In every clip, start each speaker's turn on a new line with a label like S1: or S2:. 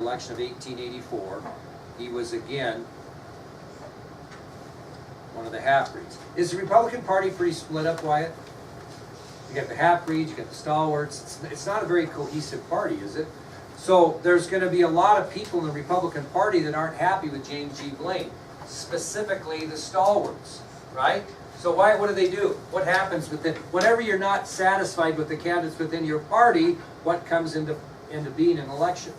S1: election of 1884, he was again one of the half-breeds. Is the Republican Party pretty split up, Wyatt? You got the half-breeds, you got the stalwarts. It's not a very cohesive party, is it? So there's going to be a lot of people in the Republican Party that aren't happy with James G. Blaine, specifically the stalwarts, right? So Wyatt, what do? What happens within, whenever you're not satisfied with the candidates within your party, what comes into being an election?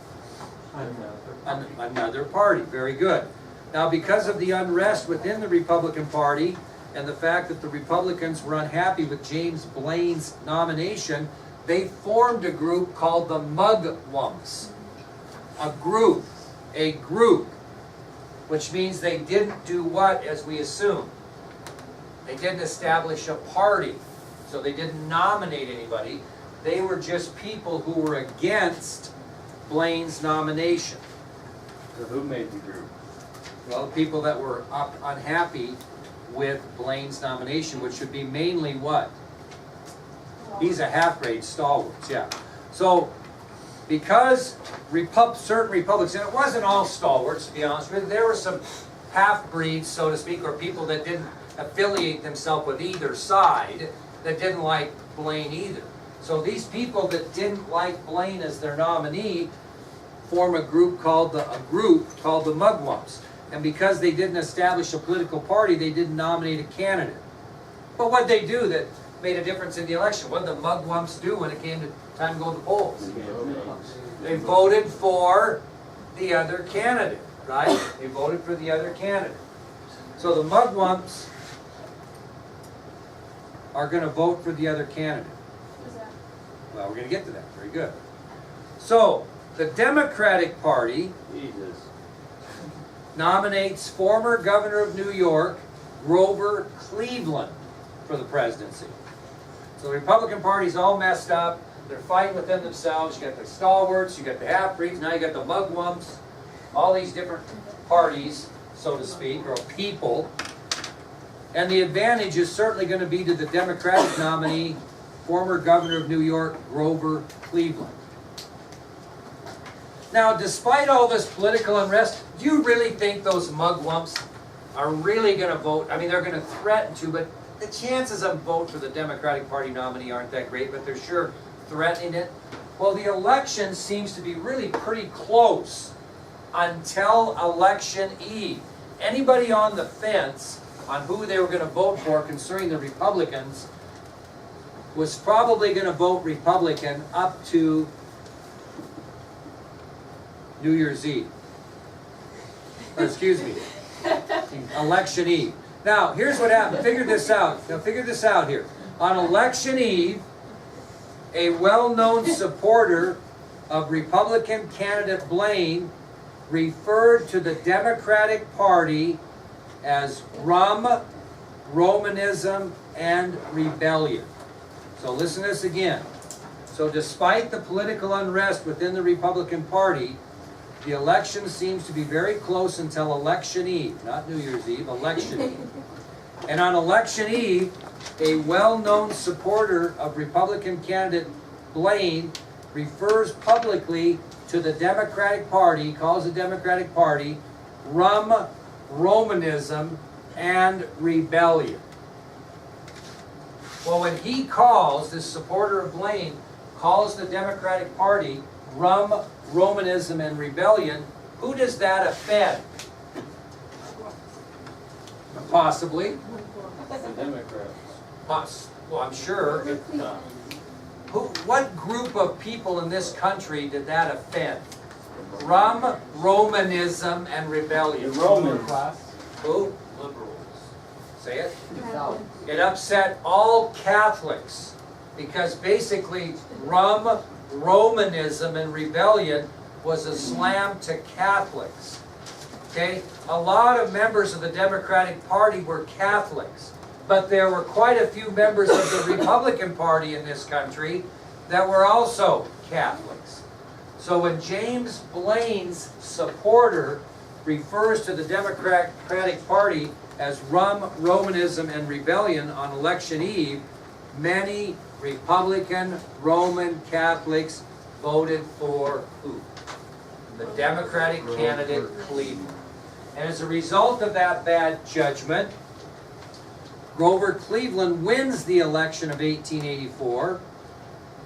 S1: Another party. Very good. Now, because of the unrest within the Republican Party and the fact that the Republicans were unhappy with James Blaine's nomination, they formed a group called the Mugwumps. A group, which means they didn't do what, as we assume? They didn't establish a party, so they didn't nominate anybody. They were just people who were against Blaine's nomination.
S2: So who made the group?
S1: Well, the people that were unhappy with Blaine's nomination, which would be mainly what? He's a half-breed stalwarts, yeah. So, because certain Republicans, and it wasn't all stalwarts, to be honest with you, there were some half-breeds, so to speak, or people that didn't affiliate themselves with either side, that didn't like Blaine either. So these people that didn't like Blaine as their nominee form a group called the Mugwumps. And because they didn't establish a political party, they didn't nominate a candidate. But what did they do that made a difference in the election? What did the Mugwumps do when it came to time to go to the polls? They voted for the other candidate, right? They voted for the other candidate. So the Mugwumps are going to vote for the other candidate. Well, we're going to get to that. Very good. So, the Democratic Party nominates former governor of New York, Grover Cleveland, for the presidency. So the Republican Party's all messed up. They're fighting within themselves. You got the stalwarts, you got the half-breeds, now you got the Mugwumps, all these different parties, so to speak, or people. And the advantage is certainly going to be to the Democratic nominee, former governor of New York, Grover Cleveland. Now, despite all this political unrest, do you really think those Mugwumps are really going to vote? I mean, they're going to threaten to, but the chances of vote for the Democratic Party nominee aren't that great, but they're sure threatening it. Well, the election seems to be really pretty close until election eve. Anybody on the fence on who they were going to vote for concerning the Republicans was probably going to vote Republican up to New Year's Eve. Or excuse me, election eve. Now, here's what happened. Figure this out. Now, figure this out here. On election eve, a well-known supporter of Republican candidate Blaine referred to the Democratic Party as rum, Romanism, and rebellion. So listen to this again. So despite the political unrest within the Republican Party, the election seems to be very close until election eve, not New Year's Eve, election eve. And on election eve, a well-known supporter of Republican candidate Blaine refers publicly to the Democratic Party, calls the Democratic Party rum, Romanism, and rebellion. Well, when he calls, this supporter of Blaine, calls the Democratic Party rum, Romanism, and rebellion, who does that offend? Possibly.
S2: The Democrats.
S1: Well, I'm sure. What group of people in this country did that offend? Rum, Romanism, and rebellion.
S2: The Romans.
S1: Who? Liberals. Say it. It upset all Catholics because basically rum, Romanism, and rebellion was a slam to Catholics. Okay? A lot of members of the Democratic Party were Catholics, but there were quite a few members of the Republican Party in this country that were also Catholics. So when James Blaine's supporter refers to the Democratic Party as rum, Romanism, and rebellion on election eve, many Republican Roman Catholics voted for who? the Democratic candidate Cleveland. And as a result of that bad judgment, Grover Cleveland wins the election of 1884.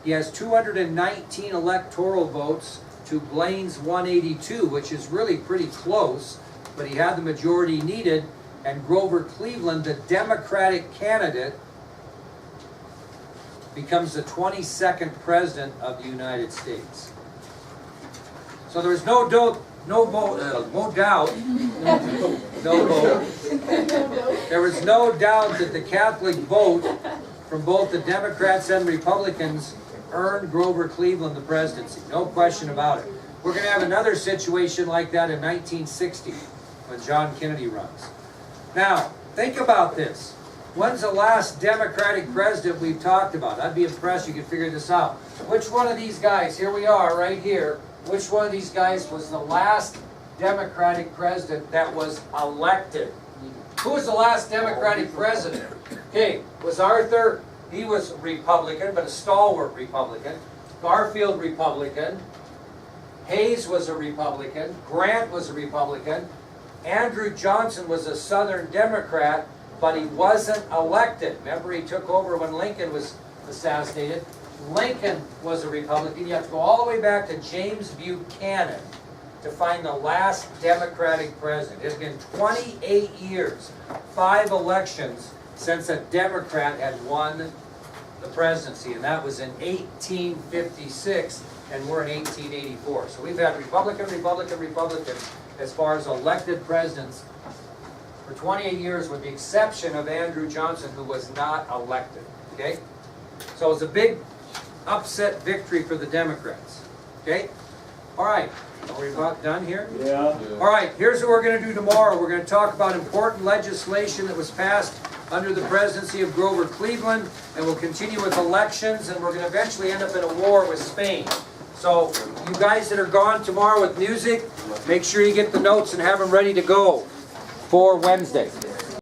S1: He has 219 electoral votes to Blaine's 182, which is really pretty close, but he had the majority needed, and Grover Cleveland, the Democratic candidate, becomes the 22nd president of the United States. So there was no doubt that the Catholic vote from both the Democrats and Republicans earned Grover Cleveland the presidency. No question about it. We're going to have another situation like that in 1960 when John Kennedy runs. Now, think about this. When's the last Democratic president we've talked about? I'd be impressed you could figure this out. Which one of these guys, here we are right here, which one of these guys was the last Democratic president that was elected? Who was the last Democratic president? Okay, was Arthur, he was Republican, but a stalwart Republican. Garfield, Republican. Hayes was a Republican. Grant was a Republican. Andrew Johnson was a Southern Democrat, but he wasn't elected. Remember, he took over when Lincoln was assassinated. Lincoln was a Republican. You have to go all the way back to James Buchanan to find the last Democratic president. It's been 28 years, 5 elections since a Democrat had won the presidency, and that was in 1856, and we're in 1884. So we've had Republican, Republican, Republican as far as elected presidents for 28 years, with the exception of Andrew Johnson, who was not elected. Okay? So it was a big upset victory for the Democrats. Okay? All right. Are we about done here?
S2: Yeah.
S1: All right. Here's what we're going to do tomorrow. We're going to talk about important legislation that was passed under the presidency of Grover Cleveland, and we'll continue with elections, and we're going to eventually end up in a war with Spain. So you guys that are gone tomorrow with music, make sure you get the notes and have them ready to go for Wednesday.